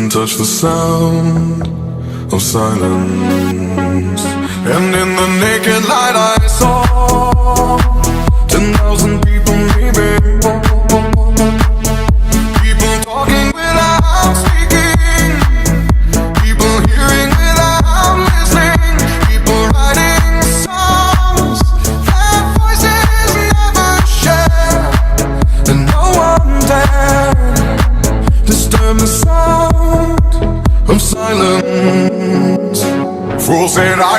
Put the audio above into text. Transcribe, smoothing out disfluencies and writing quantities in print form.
couldn't touch the sound of silence. And in the naked light I saw 10,000 people maybe, people talking without speaking, people hearing without listening, people writing songs that voices never share, and no one dared disturb the sound of silence. Fool said I